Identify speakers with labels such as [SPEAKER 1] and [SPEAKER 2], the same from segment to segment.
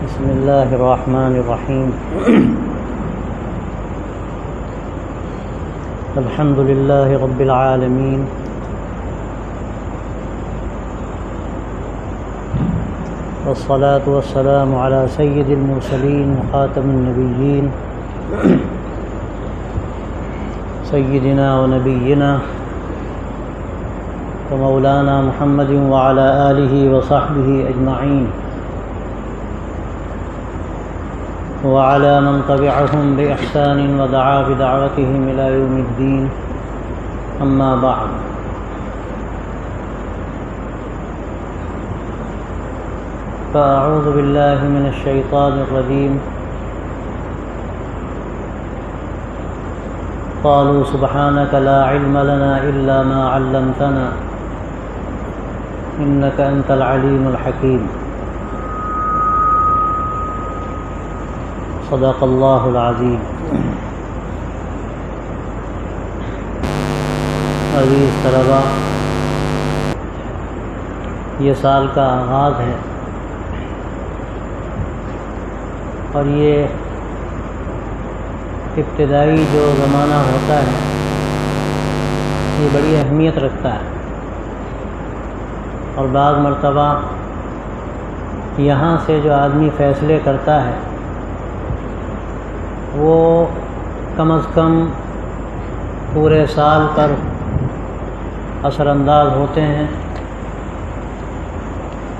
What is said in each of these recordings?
[SPEAKER 1] بسم اللہ الرحمن الرحیم الحمد للہ رب العالمین والصلاة والسلام على سید المرسلین خاتم النبیین سیدنا ونبینا ومولانا محمد وعلى آلہ وصحبہ اجمعین وعلى من تبعهم بإحسان ودعا بدعوتهم إلى يوم الدين أما بعد فأعوذ بالله من الشيطان الرجيم قالوا سبحانك لا علم لنا إلا ما علمتنا إنك أنت العليم الحكيم صدق اللہ العظیم۔ عزیز طلباء، یہ سال کا آغاز ہے اور یہ ابتدائی جو زمانہ ہوتا ہے یہ بڑی اہمیت رکھتا ہے، اور بعض مرتبہ یہاں سے جو آدمی فیصلے کرتا ہے وہ کم از کم پورے سال پر اثر انداز ہوتے ہیں،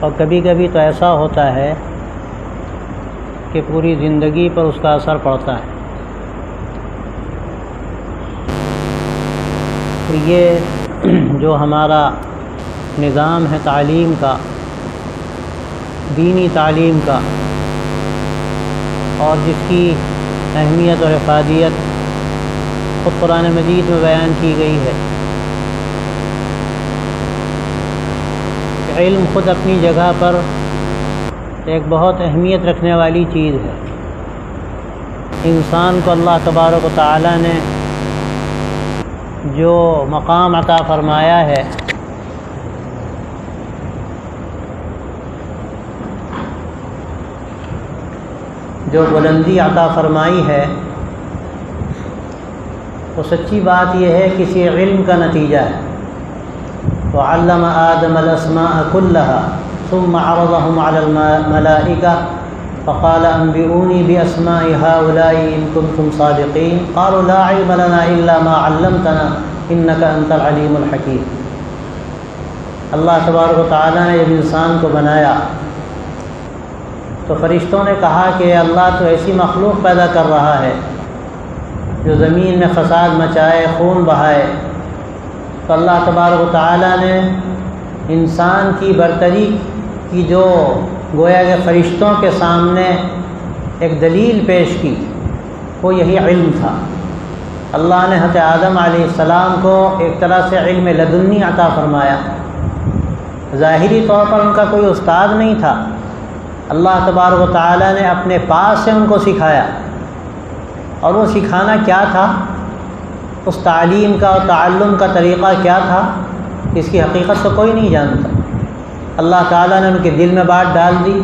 [SPEAKER 1] اور کبھی کبھی تو ایسا ہوتا ہے کہ پوری زندگی پر اس کا اثر پڑتا ہے۔ تو یہ جو ہمارا نظام ہے تعلیم کا، دینی تعلیم کا، اور جس کی اہمیت اور افادیت خود قرآن مجید میں بیان کی گئی ہے، علم خود اپنی جگہ پر ایک بہت اہمیت رکھنے والی چیز ہے۔ انسان کو اللہ تبارک و تعالی نے جو مقام عطا فرمایا ہے، جو بلندی عطا فرمائی ہے، وہ سچی بات یہ ہے کسی علم کا نتیجہ ہے۔ وعلم آدم الاسماء كلها ثم عرضهم على الملائكة فقال انبئوني باسماء هؤلاء ان كنتم صادقين قالوا لا علم لنا الا ما علمتنا انك انت العليم الحكيم۔ اللہ تبارک و تعالیٰ نے جب انسان کو بنایا تو فرشتوں نے کہا کہ اللہ تو ایسی مخلوق پیدا کر رہا ہے جو زمین میں فساد مچائے، خون بہائے۔ تو اللہ تبارک و تعالیٰ نے انسان کی برتری کی جو گویا کہ فرشتوں کے سامنے ایک دلیل پیش کی، وہ یہی علم تھا۔ اللہ نے حضرت آدم علیہ السلام کو ایک طرح سے علم لدنی عطا فرمایا۔ ظاہری طور پر ان کا کوئی استاد نہیں تھا، اللہ تبارک و تعالیٰ نے اپنے پاس سے ان کو سکھایا، اور وہ سکھانا کیا تھا، اس تعلیم کا اور تعلم کا طریقہ کیا تھا، اس کی حقیقت تو کوئی نہیں جانتا۔ اللہ تعالیٰ نے ان کے دل میں بات ڈال دی،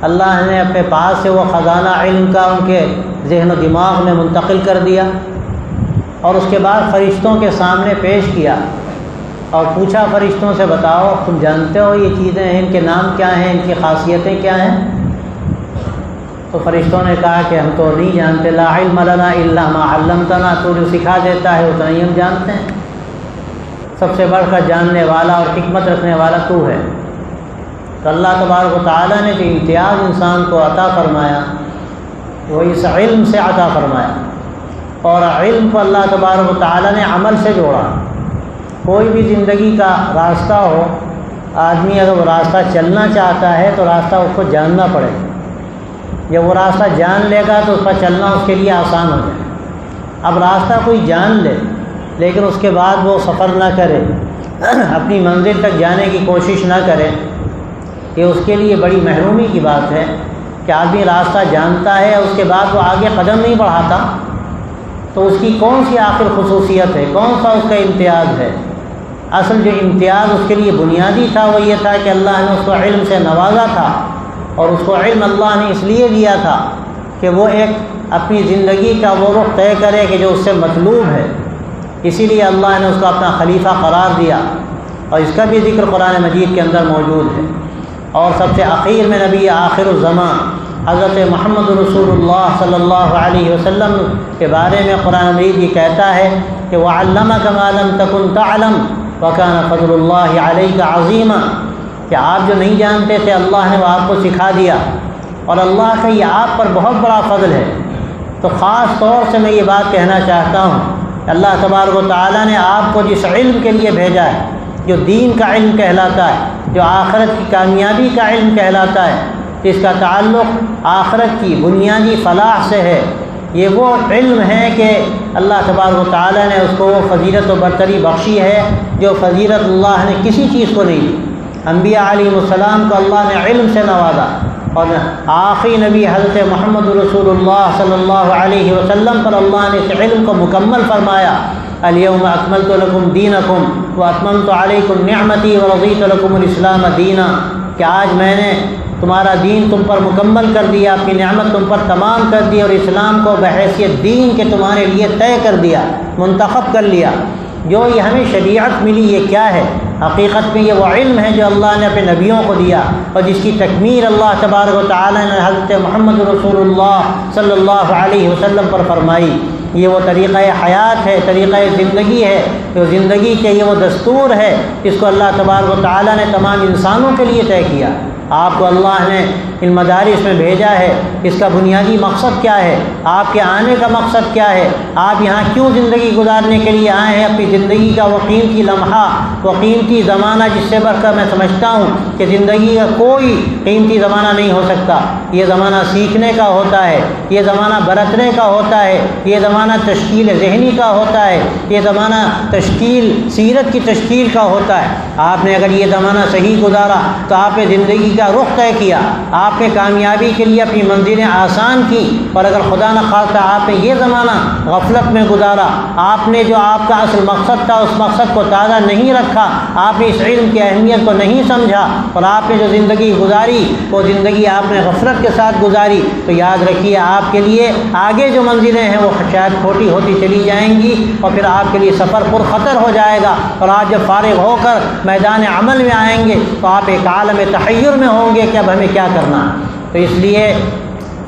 [SPEAKER 1] اللہ نے اپنے پاس سے وہ خزانہ علم کا ان کے ذہن و دماغ میں منتقل کر دیا، اور اس کے بعد فرشتوں کے سامنے پیش کیا اور پوچھا فرشتوں سے، بتاؤ تم جانتے ہو یہ چیزیں ہیں، ان کے نام کیا ہیں، ان کی خاصیتیں کیا ہیں؟ تو فرشتوں نے کہا کہ ہم تو نہیں جانتے، لا علم لنا الا ما علمتنا، تو جو سکھا دیتا ہے اتنا ہی ہم جانتے ہیں، سب سے بڑھ کر جاننے والا اور حکمت رکھنے والا تو ہے۔ تو اللہ تبارک و تعالیٰ نے جو امتیاز انسان کو عطا فرمایا وہ اس علم سے عطا فرمایا، اور علم کو اللہ تبارک و تعالیٰ نے عمل سے جوڑا۔ کوئی بھی زندگی کا راستہ ہو، آدمی اگر وہ راستہ چلنا چاہتا ہے تو راستہ اس کو جاننا پڑے گا۔ جب وہ راستہ جان لے گا تو اس پر چلنا اس کے لیے آسان ہو جائے۔ اب راستہ کوئی جان لے لیکن اس کے بعد وہ سفر نہ کرے، اپنی منزل تک جانے کی کوشش نہ کرے، یہ اس کے لیے بڑی محرومی کی بات ہے کہ آدمی راستہ جانتا ہے اور اس کے بعد وہ آگے قدم نہیں بڑھاتا، تو اس کی کون سی آخر خصوصیت ہے، کون سا اس کا امتیاز ہے؟ اصل جو امتیاز اس کے لیے بنیادی تھا وہ یہ تھا کہ اللہ نے اس کو علم سے نوازا تھا، اور اس کو علم اللہ نے اس لیے دیا تھا کہ وہ ایک اپنی زندگی کا وہ رخ طے کرے کہ جو اس سے مطلوب ہے، اسی لیے اللہ نے اس کو اپنا خلیفہ قرار دیا، اور اس کا بھی ذکر قرآن مجید کے اندر موجود ہے۔ اور سب سے اخیر میں نبی آخر الزمان حضرت محمد رسول اللہ صلی اللہ علیہ وسلم کے بارے میں قرآن مجید یہ کہتا ہے کہ وَعَلَّمَكَ مَا لَمْ تَكُنْ تَعْلَمْ وَكَانَ فَضْلُ اللَّهِ عَلَيْكَ عَظِيمًا، کہ آپ جو نہیں جانتے تھے اللہ نے وہ آپ کو سکھا دیا، اور اللہ کا یہ آپ پر بہت بڑا فضل ہے۔ تو خاص طور سے میں یہ بات کہنا چاہتا ہوں کہ اللہ تبارک و تعالیٰ نے آپ کو جس علم کے لیے بھیجا ہے، جو دین کا علم کہلاتا ہے، جو آخرت کی کامیابی کا علم کہلاتا ہے، جس کا تعلق آخرت کی بنیادی فلاح سے ہے، یہ وہ علم ہے کہ اللہ تبارک و تعالیٰ نے اس کو وہ فضیلت و برتری بخشی ہے جو فضیلت اللہ نے کسی چیز کو نہیں دی۔ انبیاء علیہ السلام کو اللہ نے علم سے نوازا، اور آخری نبی حضرت محمد رسول اللہ صلی اللہ علیہ وسلم پر اللہ نے اس علم کو مکمل فرمایا، الیوم اکملت لکم دینکم واتممت علیکم نعمتی ورضیت لکم الاسلام دینا، کہ آج میں نے تمہارا دین تم پر مکمل کر دیا، اپنی نعمت تم پر تمام کر دی، اور اسلام کو بحیثیت دین کے تمہارے لیے طے کر دیا، منتخب کر لیا۔ جو یہ ہمیں شریعت ملی یہ کیا ہے؟ حقیقت میں یہ وہ علم ہے جو اللہ نے اپنے نبیوں کو دیا، اور جس کی تکمیل اللہ تبارک و تعالیٰ نے حضرت محمد رسول اللہ صلی اللہ علیہ وسلم پر فرمائی۔ یہ وہ طریقہ حیات ہے، طریقہ زندگی ہے، جو زندگی کے یہ وہ دستور ہے جس کو اللہ تبارک و تعالیٰ نے تمام انسانوں کے لیے طے کیا۔ آپ کو اللہ نے ان مدارس میں بھیجا ہے، اس کا بنیادی مقصد کیا ہے؟ آپ کے آنے کا مقصد کیا ہے؟ آپ یہاں کیوں زندگی گزارنے کے لیے آئے ہیں؟ اپنی زندگی کا وہ قیمتی لمحہ، وہ قیمتی زمانہ جس سے بڑھ کر میں سمجھتا ہوں کہ زندگی کا کوئی قیمتی زمانہ نہیں ہو سکتا۔ یہ زمانہ سیکھنے کا ہوتا ہے، یہ زمانہ برتنے کا ہوتا ہے، یہ زمانہ تشکیل ذہنی کا ہوتا ہے، یہ زمانہ تشکیل سیرت کی تشکیل کا ہوتا ہے۔ آپ نے اگر یہ زمانہ صحیح گزارا تو آپ نے زندگی کا رخ طے کیا، آپ نے کامیابی کے لیے اپنی منزلیں آسان کی، اور اگر خدا نخواستہ آپ نے یہ زمانہ غفلت میں گزارا، آپ نے جو آپ کا اصل مقصد تھا اس مقصد کو تازہ نہیں رکھا، آپ نے اس علم کی اہمیت کو نہیں سمجھا، اور آپ نے جو زندگی گزاری وہ زندگی آپ نے غفلت کے ساتھ گزاری، تو یاد رکھیے آپ کے لیے آگے جو منزلیں ہیں وہ شاید کھوٹی ہوتی چلی جائیں گی، اور پھر آپ کے لیے سفر پر خطر ہو جائے گا، اور آپ جب فارغ ہو کر میدان عمل میں آئیں گے تو آپ ایک عالم تحیر میں ہوں گے کہ اب ہمیں کیا کرنا ہے۔ تو اس لیے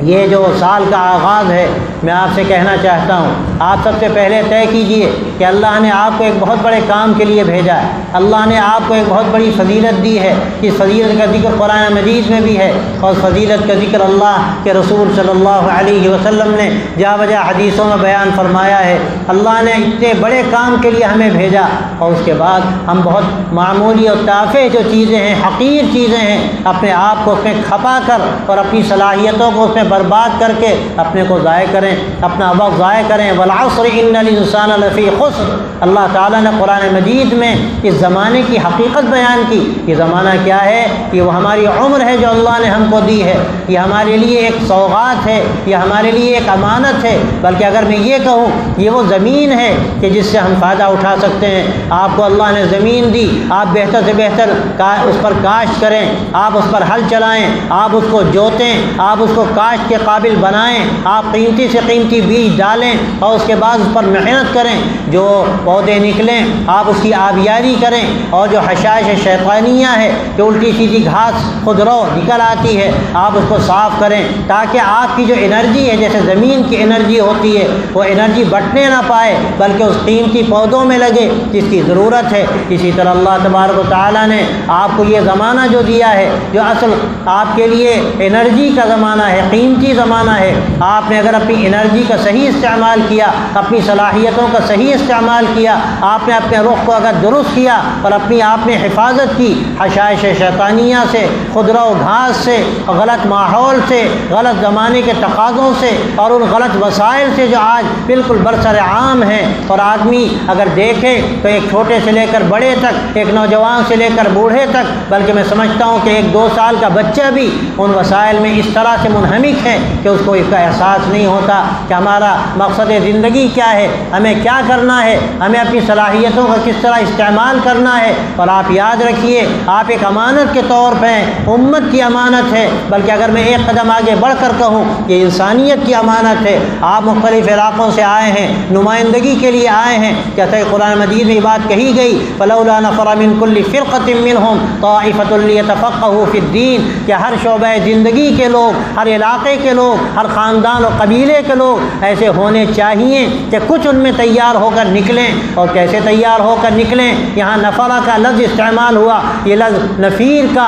[SPEAKER 1] یہ جو سال کا آغاز ہے، میں آپ سے کہنا چاہتا ہوں، آپ سب سے پہلے طے کیجئے کہ اللہ نے آپ کو ایک بہت بڑے کام کے لیے بھیجا ہے، اللہ نے آپ کو ایک بہت بڑی فضیلت دی ہے، اس فضیلت کا ذکر قرآن مجید میں بھی ہے، اور فضیلت کا ذکر اللہ کے رسول صلی اللہ علیہ وسلم نے جا بجا حدیثوں میں بیان فرمایا ہے۔ اللہ نے اتنے بڑے کام کے لیے ہمیں بھیجا، اور اس کے بعد ہم بہت معمولی اور تافہ جو چیزیں ہیں، حقیر چیزیں ہیں، اپنے آپ کو اس میں کھپا کر اور اپنی صلاحیتوں کو اس میں برباد کر کے اپنے کو ضائع کریں، اپنا وقت ضائع کریں۔ والعصر ان الانسان لفی خسر، اللہ تعالیٰ نے قرآن مجید میں اس زمانے کی حقیقت بیان کی۔ یہ زمانہ کیا ہے؟ یہ وہ ہماری عمر ہے جو اللہ نے ہم کو دی ہے، یہ ہمارے لیے ایک سوغات ہے، یہ ہمارے لیے ایک امانت ہے، بلکہ اگر میں یہ کہوں یہ وہ زمین ہے کہ جس سے ہم فائدہ اٹھا سکتے ہیں۔ آپ کو اللہ نے زمین دی، آپ بہتر سے بہتر اس پر کاشت کریں، آپ اس پر ہل چلائیں، آپ اس کو جوتیں، آپ اس کو کاشت کے قابل بنائیں، آپ قیمتی سے قیمتی بیج ڈالیں، اور اس کے بعد اس پر محنت کریں، جو پودے نکلیں آپ اس کی آبیاری کریں، اور جو حشائش شیطانیہ ہے، جو الٹی سیدھی گھاس خودرو نکل آتی ہے، آپ اس کو صاف کریں، تاکہ آپ کی جو انرجی ہے، جیسے زمین کی انرجی ہوتی ہے، وہ انرجی بٹنے نہ پائے بلکہ اس قیمتی پودوں میں لگے جس کی ضرورت ہے۔ اسی طرح اللہ تبارک و تعالیٰ نے آپ کو یہ زمانہ جو دیا ہے، جو اصل آپ کے لیے انرجی کا زمانہ ہے، قیمتی زمانہ ہے، آپ نے اگر اپنی انرجی کا صحیح استعمال کیا، اپنی صلاحیتوں کا صحیح استعمال کیا، آپ نے اپنے رخ کو اگر درست کیا اور اپنی آپ نے حفاظت کی حشائش شیطانیہ سے، خضرہ و گھاس سے، غلط ماحول سے، غلط زمانے کے تقاضوں سے، اور ان غلط وسائل سے جو آج بالکل برسر عام ہیں، اور آدمی اگر دیکھے تو ایک چھوٹے سے لے کر بڑے تک، ایک نوجوان سے لے کر بوڑھے تک، بلکہ میں سمجھتا ہوں کہ ایک 2 سال کا بچہ بھی ان وسائل میں اس طرح سے منہمک ٹھیک ہے کہ اس کو اس کا احساس نہیں ہوتا کہ ہمارا مقصد زندگی کیا ہے، ہمیں کیا کرنا ہے، ہمیں اپنی صلاحیتوں کا کس طرح استعمال کرنا ہے۔ اور آپ یاد رکھیے آپ ایک امانت کے طور پہ ہیں، امت کی امانت ہے، بلکہ اگر میں ایک قدم آگے بڑھ کر کہوں یہ انسانیت کی امانت ہے۔ آپ مختلف علاقوں سے آئے ہیں، نمائندگی کے لیے آئے ہیں، جیسے قرآن مجید میں یہ بات کہی گئی فلولا نفر من كل فرقة منهم طائفة ليتفقهوا في الدين، کہ ہر شعبہ زندگی کے لوگ، ہر علاقے کے لوگ، ہر خاندان اور قبیلے کے لوگ ایسے ہونے چاہیے کہ کچھ ان میں تیار ہو کر نکلیں۔ اور کیسے تیار ہو کر نکلیں؟ یہاں نفرہ کا لفظ استعمال ہوا، یہ لفظ نفیر کا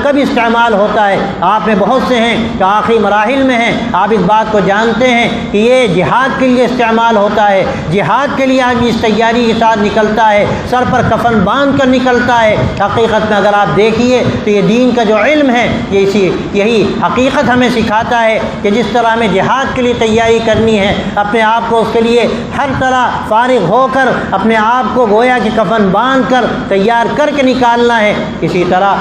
[SPEAKER 1] کب استعمال ہوتا ہے؟ آپ میں بہت سے ہیں کہ آخری مراحل میں ہیں، آپ اس بات کو جانتے ہیں کہ یہ جہاد کے لیے استعمال ہوتا ہے، جہاد کے لیے آدمی اس تیاری کے ساتھ نکلتا ہے، سر پر کفن باندھ کر نکلتا ہے۔ حقیقت میں اگر آپ دیکھیے تو یہ دین کا جو علم ہے یہی حقیقت ہمیں سکھاتا ہے کہ جس طرح ہمیں جہاد کے لیے تیاری کرنی ہے، اپنے آپ کو اس کے لیے ہر طرح فارغ ہو کر اپنے آپ کو گویا کہ کفن باندھ کر تیار کر کے نکالنا ہے، اسی طرح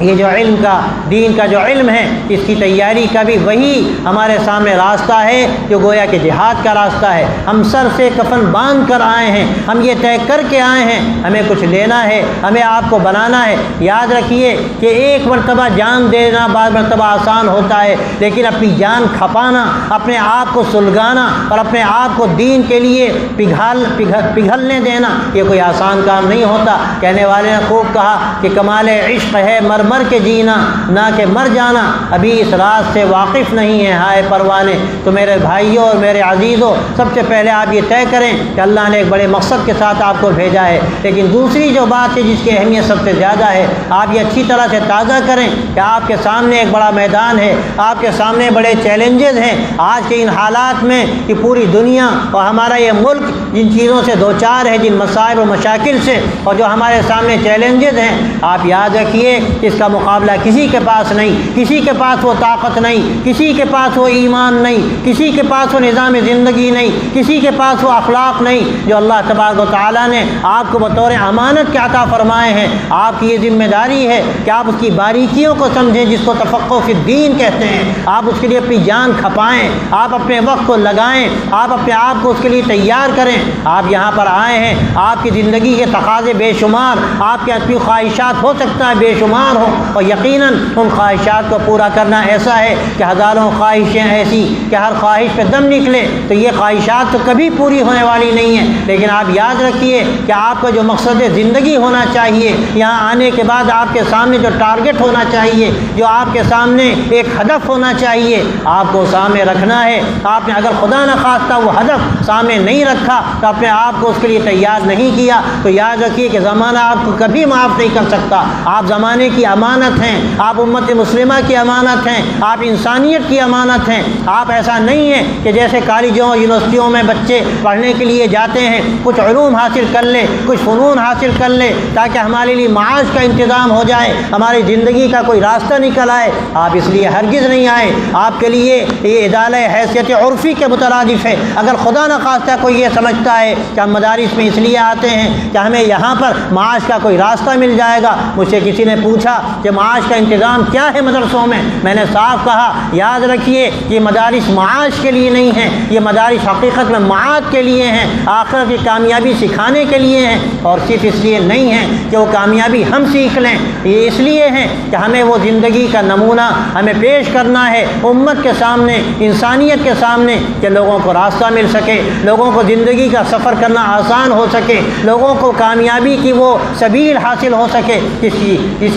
[SPEAKER 1] یہ جو علم کا دین کا جو علم ہے اس کی تیاری کا بھی وہی ہمارے سامنے راستہ ہے جو گویا کہ جہاد کا راستہ ہے۔ ہم سر سے کفن باندھ کر آئے ہیں، ہم یہ طے کر کے آئے ہیں ہمیں کچھ لینا ہے، ہمیں آپ کو بنانا ہے۔ یاد رکھیے کہ ایک مرتبہ جان دینا بعض مرتبہ آسان ہوتا ہے، لیکن اپنی جان کھپانا، اپنے آپ کو سلگانا اور اپنے آپ کو دین کے لیے پگھلنے دینا یہ کوئی آسان کام نہیں ہوتا۔ کہنے والے نے خوب کہا کہ کمال عشق ہے مر کے جینا نہ کہ مر جانا، ابھی اس راز سے واقف نہیں ہے ہائے پروانے۔ تو میرے بھائیوں اور میرے عزیزوں، سب سے پہلے آپ یہ طے کریں کہ اللہ نے ایک بڑے مقصد کے ساتھ آپ کو بھیجا ہے، لیکن دوسری جو بات ہے جس کی اہمیت سب سے زیادہ ہے، آپ یہ اچھی طرح سے تازہ کریں کہ آپ کے سامنے ایک بڑا میدان ہے، آپ کے سامنے بڑے چیلنجز ہیں۔ آج کے ان حالات میں کہ پوری دنیا اور ہمارا یہ ملک جن چیزوں سے دوچار ہے، جن مسائل و مشاکل سے، اور جو ہمارے سامنے چیلنجز ہیں، آپ یاد رکھیے اس کا مقابلہ کسی کے پاس نہیں، کسی کے پاس وہ طاقت نہیں، کسی کے پاس وہ ایمان نہیں، کسی کے پاس وہ نظام زندگی نہیں، کسی کے پاس وہ اخلاق نہیں جو اللہ تبارک و تعالیٰ نے آپ کو بطور امانت کے عطا فرمائے ہیں۔ آپ کی یہ ذمہ داری ہے کہ آپ اس کی باریکیوں کو سمجھیں جس کو تفقہ فی الدین کہتے ہیں، آپ اس کے لیے اپنی جان کھپائیں، آپ اپنے وقت کو لگائیں، آپ اپنے آپ کو اس کے لیے تیار کریں۔ آپ یہاں پر آئے ہیں، آپ کی زندگی کے تقاضے بے شمار، آپ کے اپنی خواہشات ہو سکتا ہے بے شمار ہوں، اور یقیناً ان خواہشات کو پورا کرنا ایسا ہے کہ ہزاروں خواہشیں ایسی کہ ہر خواہش پہ دم نکلے، تو یہ خواہشات تو کبھی پوری ہونے والی نہیں ہیں۔ لیکن آپ یاد رکھیے کہ آپ کا جو مقصد زندگی ہونا چاہیے، یہاں آنے کے بعد آپ کے سامنے جو ٹارگٹ ہونا چاہیے، جو آپ کے سامنے ایک ہدف ہونا چاہیے، آپ کو سامنے رکھنا ہے۔ آپ نے اگر خدا نخواستہ وہ ہدف سامنے نہیں رکھا تو اپنے آپ کو اس کے لیے تیار نہیں کیا، تو یاد رکھیے کہ زمانہ آپ کو کبھی معاف نہیں کر سکتا۔ آپ زمانے کی امانت ہیں، آپ امت مسلمہ کی امانت ہیں، آپ انسانیت کی امانت ہیں۔ آپ ایسا نہیں ہے کہ جیسے کالجوں اور یونیورسٹیوں میں بچے پڑھنے کے لیے جاتے ہیں، کچھ علوم حاصل کر لیں، کچھ فنون حاصل کر لیں تاکہ ہمارے لیے معاش کا انتظام ہو جائے، ہماری زندگی کا کوئی راستہ نکل آئے۔ آپ اس لیے ہرگز نہیں آئے۔ آپ کے لیے یہ ادالہ حیثیت عرفی کے مترادف ہے۔ اگر خدا نخواستہ کوئی یہ سمجھتا ہے کہ ہم مدارس میں اس لیے آتے ہیں کہ ہمیں یہاں پر معاش کا کوئی راستہ مل جائے گا، مجھ سے کسی نے پوچھا کہ معاش کا انتظام کیا ہے مدرسوں میں نے صاف کہا یاد رکھیے یہ مدارس معاش کے لیے نہیں ہیں، یہ مدارس حقیقت میں معاد کے لیے ہیں، آخرت کی کامیابی سکھانے کے لیے ہیں، اور صرف اس لیے نہیں ہیں کہ وہ کامیابی ہم سیکھ لیں، یہ اس لیے ہیں کہ ہمیں وہ زندگی کا نمونہ ہمیں پیش کرنا ہے امت کے سامنے، انسانیت کے سامنے، کہ لوگوں کو راستہ مل سکے، لوگوں کو زندگی کا سفر کرنا آسان ہو سکے، لوگوں کو کامیابی کی وہ سبیل حاصل ہو سکے جس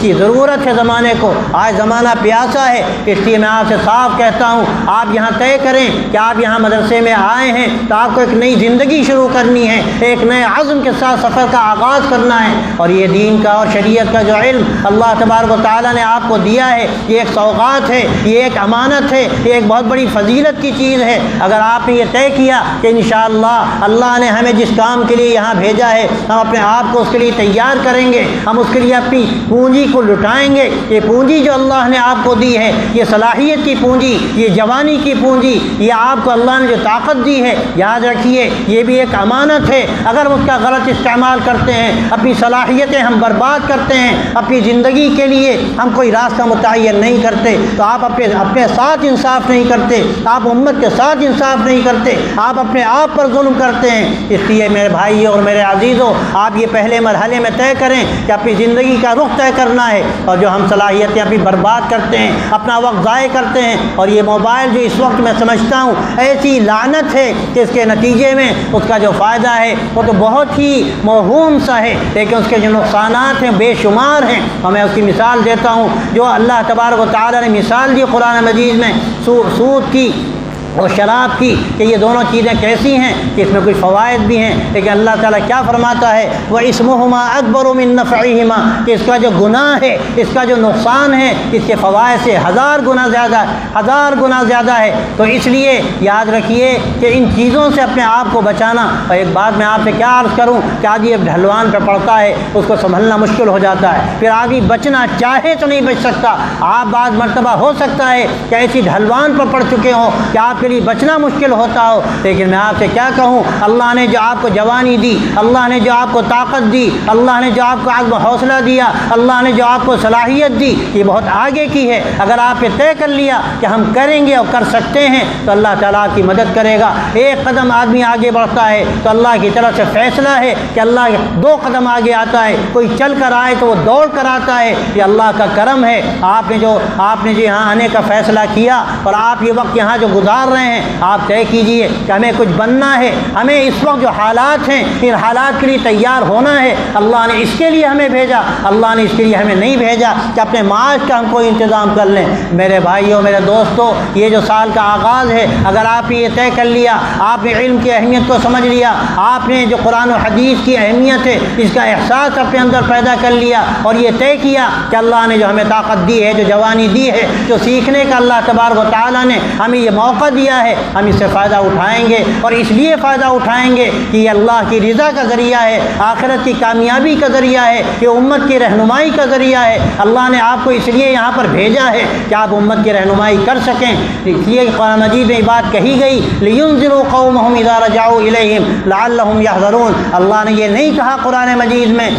[SPEAKER 1] کی ضرورت ہے زمانے کو۔ آج زمانہ پیاسا ہے، اس لیے میں آپ سے صاف کہتا ہوں آپ یہاں طے کریں کہ آپ یہاں مدرسے میں آئے ہیں تو آپ کو ایک نئی زندگی شروع کرنی ہے، ایک نئے عزم کے ساتھ سفر کا آغاز کرنا ہے، اور یہ دین کا اور شریعت کا جو علم اللہ تبارک و تعالیٰ نے آپ کو دیا ہے یہ ایک سوغات ہے، یہ ایک امانت ہے، یہ ایک بہت بڑی فضیلت کی چیز ہے۔ اگر آپ نے یہ طے کیا کہ انشاءاللہ اللہ نے ہمیں جس کام کے لیے یہاں بھیجا ہے ہم اپنے آپ کو اس کے لیے تیار کریں گے، ہم اس کے لیے اپنی پونجی کو لٹا اٹھائیں گے، یہ پونجی جو اللہ نے آپ کو دی ہے، یہ صلاحیت کی پونجی، یہ جوانی کی پونجی، یہ آپ کو اللہ نے جو طاقت دی ہے، یاد رکھیے یہ بھی ایک امانت ہے۔ اگر اس کا غلط استعمال کرتے ہیں، اپنی صلاحیتیں ہم برباد کرتے ہیں، اپنی زندگی کے لیے ہم کوئی راستہ متعین نہیں کرتے، تو آپ اپنے ساتھ انصاف نہیں کرتے، آپ امت کے ساتھ انصاف نہیں کرتے، آپ اپنے آپ پر ظلم کرتے ہیں۔ اس لیے میرے بھائیوں اور میرے عزیزوں، آپ یہ پہلے مرحلے میں طے کریں کہ اپنی زندگی کا رخ طے کرنا ہے، اور جو ہم صلاحیتیں اپنی برباد کرتے ہیں، اپنا وقت ضائع کرتے ہیں، اور یہ موبائل جو اس وقت میں سمجھتا ہوں ایسی لعنت ہے کہ اس کے نتیجے میں اس کا جو فائدہ ہے وہ تو بہت ہی موہوم سا ہے، لیکن اس کے جو نقصانات ہیں بے شمار ہیں۔ اور میں اس کی مثال دیتا ہوں جو اللہ تبارک و تعالیٰ نے مثال دی قرآن مجید میں سود کی اور شراب کی، کہ یہ دونوں چیزیں کیسی ہیں کہ اس میں کچھ فوائد بھی ہیں، لیکن اللہ تعالیٰ کیا فرماتا ہے، وَإِسْمُهُمَا أَكْبَرُ مِن نَّفْعِهِمَا، کہ اس کا جو گناہ ہے، اس کا جو نقصان ہے، اس کے فوائد سے 1000 گنا زیادہ ہے۔ تو اس لیے یاد رکھیے کہ ان چیزوں سے اپنے آپ کو بچانا۔ اور ایک بات میں آپ سے کیا عرض کروں کہ آج یہ ڈھلوان پہ پڑتا ہے، اس کو سنبھلنا مشکل ہو جاتا ہے، پھر آدمی بچنا چاہے تو نہیں بچ سکتا۔ آپ بعض مرتبہ ہو سکتا ہے کہ ایسی ڈھلوان پر پڑ چکے ہوں کہ آپ کے لیے بچنا مشکل ہوتا ہو، لیکن میں آپ سے کیا کہوں، اللہ نے جو آپ کو جوانی دی، اللہ نے جو آپ کو طاقت دی، اللہ نے جو آپ کو عزم و حوصلہ دیا، اللہ نے جو آپ کو صلاحیت دی، یہ بہت آگے کی ہے۔ اگر آپ نے طے کر لیا کہ ہم کریں گے اور کر سکتے ہیں تو اللہ تعالیٰ آپ کی مدد کرے گا۔ ایک قدم آدمی آگے بڑھتا ہے تو اللہ کی طرف سے فیصلہ ہے کہ اللہ 2 قدم آگے آتا ہے، کوئی چل کر آئے تو وہ دوڑ کر آتا ہے، یہ اللہ کا کرم ہے۔ آپ نے جو یہاں آنے کا فیصلہ کیا اور آپ یہ وقت یہاں جو گزار رہے ہیں، آپ طے کیجئے کہ ہمیں کچھ بننا ہے، ہمیں اس وقت جو حالات ہیں ان حالات کے لیے تیار ہونا ہے۔ اللہ نے اس کے لیے ہمیں بھیجا، اللہ نے اس کے لیے ہمیں نہیں بھیجا کہ اپنے معاش کا ہم کوئی انتظام کر لیں۔ میرے بھائیوں، میرے دوستوں، یہ جو سال کا آغاز ہے، اگر آپ نے یہ طے کر لیا، آپ نے علم کی اہمیت کو سمجھ لیا، آپ نے جو قرآن و حدیث کی اہمیت ہے اس کا احساس اپنے اندر پیدا کر لیا، اور یہ طے کیا کہ اللہ نے جو ہمیں طاقت دی ہے، جو جوانی دی ہے، جو سیکھنے کا اللہ تبارک و تعالیٰ نے ہمیں یہ موقع دیا ہے، ہم اس سے فائدہ اٹھائیں گے، اور اس لیے فائدہ اٹھائیں گے کہ یہ اللہ کی رضا کا ذریعہ ہے، آخرت کی کامیابی کا ذریعہ ہے، یہ امت کی رہنمائی کا ذریعہ ہے۔ اللہ نے آپ کو اس لیے یہاں پر بھیجا ہے کہ آپ امت کی رہنمائی کر سکیں۔ اس لیے قرآن مجید میں یہ بات کہی گئی، لِيُنذِرُوا قَوْمَهُمْ إِذَا رَجَعُوا إِلَيْهِمْ لَعَلَّهُمْ يَحْذَرُونَ۔ اللہ نے یہ نہیں کہا قرآن مجید میں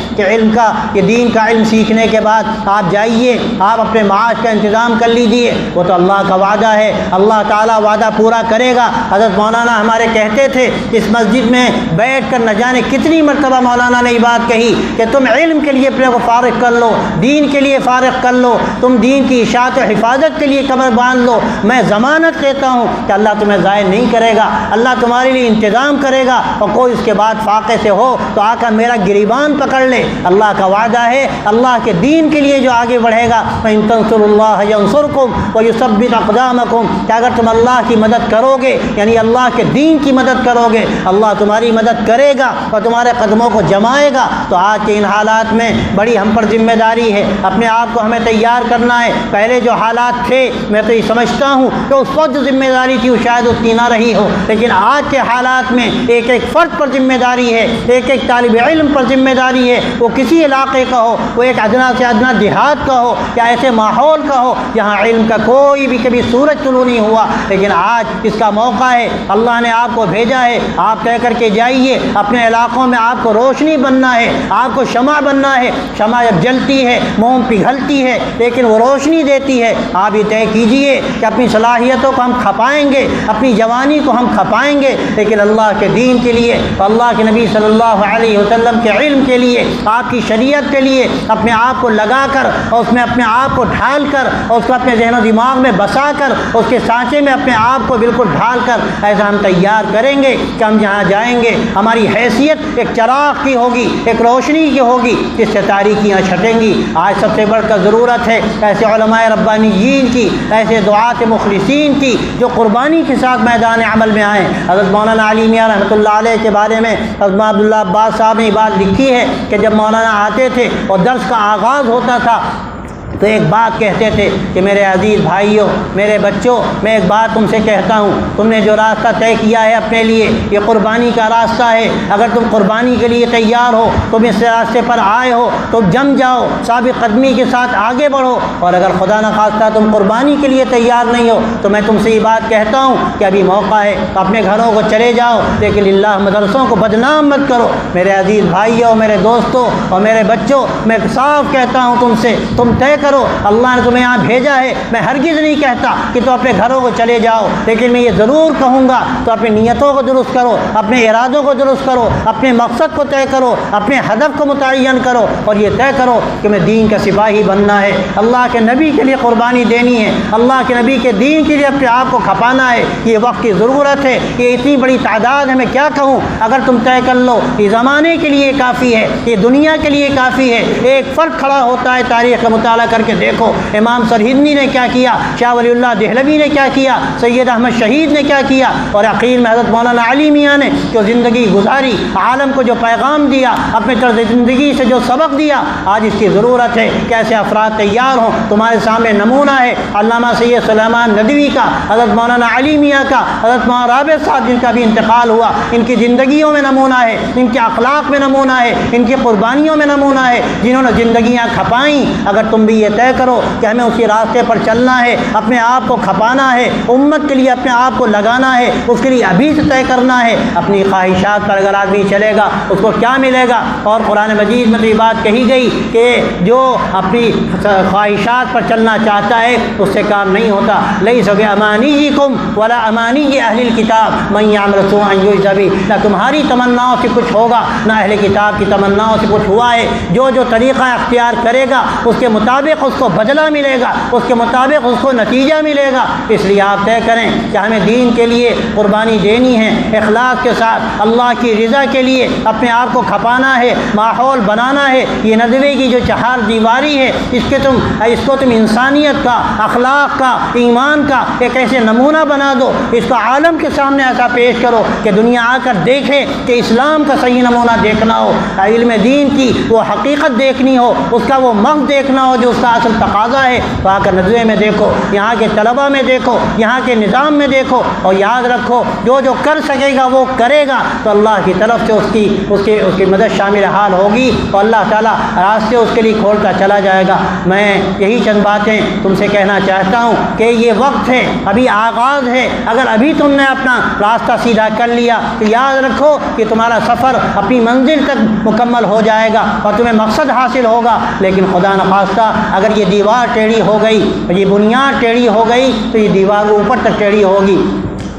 [SPEAKER 1] کہ دین کا علم سیکھنے کے بعد آپ جائیے، آپ اپنے معاش کا انتظام کر لیجیے، وہ تو اللہ کا وعدہ ہے، اللہ تعالیٰ وعدہ پورا کرے گا۔ حضرت مولانا ہمارے کہتے تھے، اس مسجد میں بیٹھ کر نہ جانے کتنی مرتبہ مولانا نے یہ بات کہی کہ تم علم کے لیے اپنے کو فارغ کر لو، دین کے لیے فارغ کر لو، تم دین کی اشاعت و حفاظت کے لیے کمر باندھ لو، میں ضمانت دیتا ہوں کہ اللہ تمہیں ضائع نہیں کرے گا، اللہ تمہارے لیے انتظام کرے گا۔ اور کوئی اس کے بعد فاقے سے ہو تو آ کر میرا گریبان پکڑ لے، اللہ کا وعدہ ہے، اللہ کے دین کے لیے جو آگے بڑھے گا، فَإِن تَنصُرُوا اللَّهَ يَنصُرْكُمْ وَيُثَبِّتْ أَقْدَامَكُمْ، کہ اگر تم اللہ کی مدد کرو گے، یعنی اللہ کے دین کی مدد کرو گے، اللہ تمہاری مدد کرے گا اور تمہارے قدموں کو جمائے گا۔ تو آج کے ان حالات میں بڑی ہم پر ذمہ داری ہے، اپنے آپ کو ہمیں تیار کرنا ہے۔ پہلے جو حالات تھے میں تو یہ سمجھتا ہوں کہ اس وقت جو ذمہ داری تھی وہ شاید اتنی نہ رہی ہو، لیکن آج کے حالات میں ایک ایک فرد پر ذمہ داری ہے، ایک ایک طالب علم پر ذمہ داری ہے، وہ کسی علاقے کا ہو، وہ ایک ادنا سے ادنا دیہات کا ہو یا ایسے ماحول کا ہو جہاں علم کا کوئی بھی کبھی سورج طلوع نہیں ہوا، لیکن آج اس کا موقع ہے، اللہ نے آپ کو بھیجا ہے، آپ طے کر کے جائیے، اپنے علاقوں میں آپ کو روشنی بننا ہے، آپ کو شمع بننا ہے۔ شمع جب جلتی ہے موم پگھلتی ہے لیکن وہ روشنی دیتی ہے۔ آپ یہ طے کیجئے کہ اپنی صلاحیتوں کو ہم کھپائیں گے، اپنی جوانی کو ہم کھپائیں گے، لیکن اللہ کے دین کے لیے، اللہ کے نبی صلی اللہ علیہ وسلم کے علم کے لیے، آپ کی شریعت کے لیے اپنے آپ کو لگا کر اور اس میں اپنے آپ کو ڈھال کر اور اس کو اپنے ذہن و دماغ میں بسا کر اس کے سانچے میں اپنے آپ کو بالکل ڈھال کر ایسا ہم تیار کریں گے کہ ہم جہاں جائیں گے ہماری حیثیت ایک چراغ کی ہوگی، ایک روشنی کی ہوگی، جس سے تاریکیاں چھٹیں گی۔ آج سب سے بڑھ کر ضرورت ہے ایسے علماء ربانیین کی، ایسے دعات مخلصین کی جو قربانی کے ساتھ میدان عمل میں آئیں۔ حضرت مولانا علی میاں رحمۃ اللہ علیہ کے بارے میں حضرت عبداللہ عباس صاحب نے یہ بات لکھی ہے کہ جب مولانا آتے تھے اور درس کا آغاز ہوتا تھا تو ایک بات کہتے تھے کہ میرے عزیز بھائیوں، میرے بچوں، میں ایک بات تم سے کہتا ہوں، تم نے جو راستہ طے کیا ہے اپنے لیے، یہ قربانی کا راستہ ہے۔ اگر تم قربانی کے لیے تیار ہو، تم اس راستے پر آئے ہو تو جم جاؤ، ثابت قدمی کے ساتھ آگے بڑھو۔ اور اگر خدا نخواستہ تم قربانی کے لیے تیار نہیں ہو تو میں تم سے یہ بات کہتا ہوں کہ ابھی موقع ہے، اپنے گھروں کو چلے جاؤ، لیکن اللہ مدرسوں کو بدنام مت کرو۔ میرے عزیز بھائیوں، میرے دوستوں اور میرے بچوں، میں صاف کہتا ہوں تم سے، تم طے کرو، اللہ نے تمہیں یہاں بھیجا ہے۔ میں ہرگز نہیں کہتا کہ تم اپنے گھروں کو چلے جاؤ، لیکن میں یہ ضرور کہوں گا تو اپنی نیتوں کو درست کرو، اپنے ارادوں کو درست کرو، اپنے مقصد کو طے کرو، اپنے ہدف کو متعین کرو، اور یہ طے کرو کہ میں دین کا سپاہی بننا ہے، اللہ کے نبی کے لیے قربانی دینی ہے، اللہ کے نبی کے دین کے لیے اپنے آپ کو کھپانا ہے۔ یہ وقت کی ضرورت ہے، یہ اتنی بڑی تعداد ہے، میں کیا کہوں۔ اگر تم طے کر لو، یہ زمانے کے لیے کافی ہے، یہ دنیا کے لیے کافی ہے۔ ایک فرق کھڑا ہوتا ہے، تاریخ کا مطالعہ کر کے دیکھو، امام سرہندی نے کیا کیا، شاہ ولی اللہ دہلوی نے کیا کیا، سید احمد شہید نے کیا کیا، اور عقیل میں حضرت مولانا علی میاں نے جو زندگی گزاری، عالم کو جو پیغام دیا، اپنے طرز زندگی سے جو سبق دیا۔ آج اس کی ضرورت ہے کہ ایسے افراد تیار ہوں۔ تمہارے سامنے نمونہ ہے علامہ سید سلیمان ندوی کا، حضرت مولانا علی میاں کا، حضرت مولانا رابع صاحب جن کا بھی انتقال ہوا، ان کی زندگیوں میں نمونہ ہے، ان کے اخلاق میں نمونہ ہے، ان کی قربانیوں میں نمونہ ہے، جنہوں نے زندگیاں کھپائیں۔ اگر تم بھی یہ طے کرو کہ ہمیں اسی راستے پر چلنا ہے، اپنے آپ کو کھپانا ہے، امت کے لیے اپنے آپ کو لگانا ہے، اس کے لیے ابھی سے طے کرنا ہے۔ اپنی خواہشات پر اگر آدمی چلے گا اس کو کیا ملے گا؟ اور قرآن مجید میں تو یہ بات کہی گئی کہ جو اپنی خواہشات پر چلنا چاہتا ہے اس سے کام نہیں ہوتا۔ لیس بامانیکم ولا امانی اہل الکتاب من یعمل سوءا یجزا بہ، نہ تمہاری تمناؤں سے کچھ ہوگا نہ اہل کتاب کی تمناؤں سے کچھ ہوا ہے۔ جو طریقہ اختیار کرے گا اس کے مطابق اس کو بدلہ ملے گا، اس کے مطابق اس کو نتیجہ ملے گا۔ اس لیے آپ طے کریں کہ ہمیں دین کے لیے قربانی دینی ہے، اخلاص کے ساتھ اللہ کی رضا کے لیے اپنے آپ کو کھپانا ہے، ماحول بنانا ہے۔ یہ ندوے کی جو چہار دیواری ہے اس کو تم انسانیت کا، اخلاق کا، ایمان کا ایک ایسے نمونہ بنا دو، اس کو عالم کے سامنے ایسا پیش کرو کہ دنیا آ کر دیکھے کہ اسلام کا صحیح نمونہ دیکھنا ہو، علم دین کی وہ حقیقت دیکھنی ہو، اس کا وہ مغز دیکھنا ہو جو اس کا اصل تقاضا ہے۔ تو آ کر ندوے میں دیکھو، یہاں کے طلباء میں دیکھو، یہاں کے نظام میں دیکھو، اور یاد رکھو جو کر سکے گا وہ کرے گا تو اللہ کی طرف سے اس کی مدد شامل حال ہوگی، اور اللہ تعالیٰ راستے اس کے لیے کھولتا چلا جائے گا۔ میں یہی چند باتیں تم سے کہنا چاہتا ہوں کہ یہ وقت ہے، ابھی آغاز ہے۔ اگر ابھی تم نے اپنا راستہ سیدھا کر لیا تو یاد رکھو کہ تمہارا سفر اپنی منزل تک مکمل ہو جائے گا اور تمہیں مقصد حاصل ہوگا۔ لیکن خدا نخواستہ اگر یہ دیوار ٹیڑھی ہو گئی، یہ بنیاد ٹیڑھی ہو گئی تو یہ دیوار اوپر تک ٹیڑھی ہوگی۔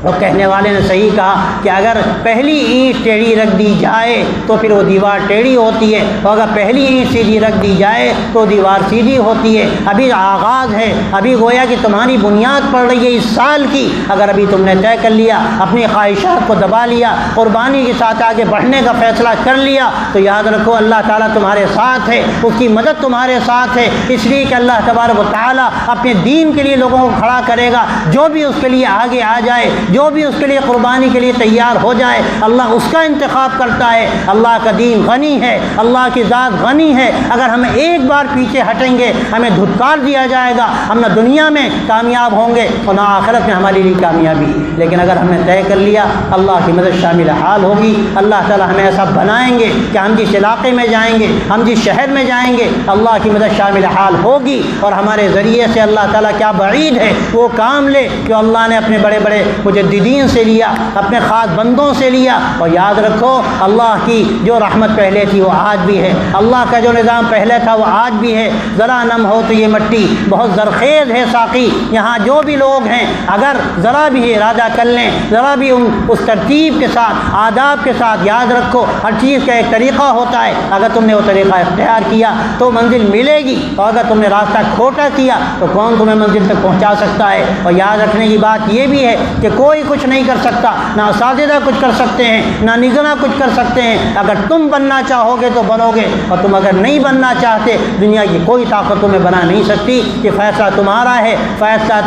[SPEAKER 1] اور کہنے والے نے صحیح کہا کہ اگر پہلی اینٹ ٹیڑھی رکھ دی جائے تو پھر وہ دیوار ٹیڑھی ہوتی ہے، اور اگر پہلی اینٹ سیدھی رکھ دی جائے تو دیوار سیدھی ہوتی ہے۔ ابھی آغاز ہے، ابھی گویا کہ تمہاری بنیاد پڑ رہی ہے اس سال کی۔ اگر ابھی تم نے طے کر لیا، اپنی خواہشات کو دبا لیا، قربانی کے ساتھ آگے بڑھنے کا فیصلہ کر لیا، تو یاد رکھو اللہ تعالیٰ تمہارے ساتھ ہے، اس کی مدد تمہارے ساتھ ہے۔ اس لیے کہ اللہ تبارک و تعالیٰ اپنے دین کے لیے لوگوں کو کھڑا کرے گا، جو بھی اس کے لیے آگے آ جائے، جو بھی اس کے لیے قربانی کے لیے تیار ہو جائے، اللہ اس کا انتخاب کرتا ہے۔ اللہ کا دین غنی ہے، اللہ کی ذات غنی ہے۔ اگر ہم ایک بار پیچھے ہٹیں گے ہمیں دھتکار دیا جائے گا، ہم نہ دنیا میں کامیاب ہوں گے اور نہ آخرت میں ہمارے لیے کامیابی۔ لیکن اگر ہم نے طے کر لیا اللہ کی مدد شامل حال ہوگی۔ اللہ تعالیٰ ہمیں ایسا بنائیں گے کہ ہم جس علاقے میں جائیں گے، ہم جس شہر میں جائیں گے، اللہ کی مدد شامل حال ہوگی، اور ہمارے ذریعے سے اللہ تعالیٰ کیا بعید ہے وہ کام لے جو اللہ نے اپنے بڑے بڑے مجددین سے لیا، اپنے خاص بندوں سے لیا۔ اور یاد رکھو اللہ کی جو رحمت پہلے تھی وہ آج بھی ہے، اللہ کا جو نظام پہلے تھا وہ آج بھی ہے۔ ذرا نم ہو تو یہ مٹی بہت زرخیز ہے ساقی، یہاں جو بھی لوگ ہیں اگر ذرا بھی ارادہ کر لیں، ذرا بھی اس ترتیب کے ساتھ، آداب کے ساتھ، یاد رکھو ہر چیز کا ایک طریقہ ہوتا ہے، اگر تم نے وہ طریقہ اختیار کیا تو منزل ملے گی، اور اگر تم نے راستہ کھوٹا کیا تو کون تمہیں منزل تک پہنچا سکتا ہے۔ اور یاد رکھنے کی بات یہ بھی ہے کہ کوئی کوئی کچھ نہیں کر سکتا، نہ اساتذہ کچھ کر سکتے ہیں، نہ نگراں کچھ کر سکتے ہیں۔ اگر تم بننا چاہو گے تو بنو گے، اور تم اگر نہیں بننا چاہتے دنیا کی کوئی طاقت تمہیں بنا نہیں سکتی۔ کہ فیصلہ تمہارا ہے، فیصلہ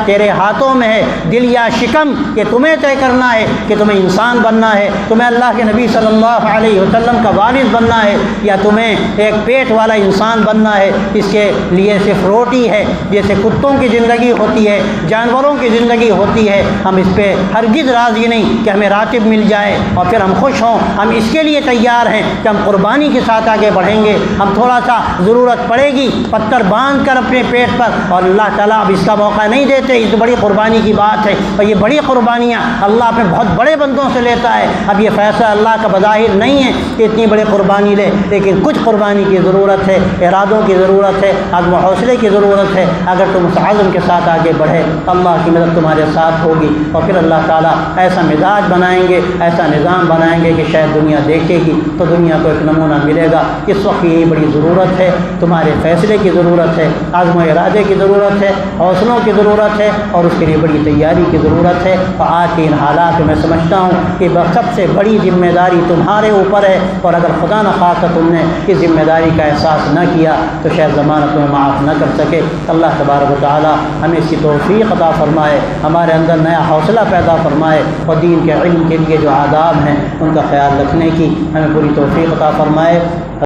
[SPEAKER 1] تیرے ہاتھوں میں ہے، دل یا شکم کہ تمہیں طے کرنا ہے کہ تمہیں انسان بننا ہے، تمہیں اللہ کے نبی صلی اللہ علیہ وسلم کا وارث بننا ہے، یا تمہیں ایک پیٹ والا انسان بننا ہے اس کے لیے صرف روٹی ہے۔ جیسے کتوں کی زندگی ہوتی ہے، جانوروں کی زندگی ہوتی ہے، ہم اس پہ ہرگز راضی نہیں کہ ہمیں راتب مل جائے اور پھر ہم خوش ہوں۔ ہم اس کے لیے تیار ہیں کہ ہم قربانی کے ساتھ آگے بڑھیں گے۔ ہم تھوڑا سا ضرورت پڑے گی پتھر باندھ کر اپنے پیٹ پر، اور اللہ تعالیٰ اب اس کا موقع نہیں دیتے۔ اس بڑی قربانی کی بات ہے، اور یہ بڑی قربانیاں اللہ پہ بہت بڑے بندوں سے لیتا ہے۔ اب یہ فیصلہ اللہ کا بظاہر نہیں ہے کہ اتنی بڑی قربانی لے، لیکن کچھ قربانی کی ضرورت ہے، ارادوں کی ضرورت ہے، عزم و حوصلے کی ضرورت ہے۔ اگر تم اس عزم کے ساتھ آگے بڑھے اللہ کی مدد تمہارے ساتھ ہوگی، اور پھر اللہ تعالیٰ ایسا مزاج بنائیں گے، ایسا نظام بنائیں گے کہ شاید دنیا دیکھے گی تو دنیا کو ایک نمونہ ملے گا۔ اس وقت یہی بڑی ضرورت ہے، تمہارے فیصلے کی ضرورت ہے، عزم و ارادے کی ضرورت ہے، حوصلوں کی ضرورت ہے، اور اس کے لیے بڑی تیاری کی ضرورت ہے۔ اور آج کے ان حالات میں سمجھتا ہوں کہ سب سے بڑی ذمہ داری تمہارے اوپر ہے، اور اگر خدا نخواستہ تم نے اس ذمہ داری کا احساس نہ کیا تو شاید زمانہ تمہیں معاف نہ کر سکے۔ اللہ تبارک و تعالی ہمیں اس کی توفیق عطا فرمائے، ہمارے اندر نیا حوصلہ پیدا فرمائے، اور دین کے علم کے لیے جو آداب ہیں ان کا خیال رکھنے کی ہمیں پوری توفیق عطا فرمائے۔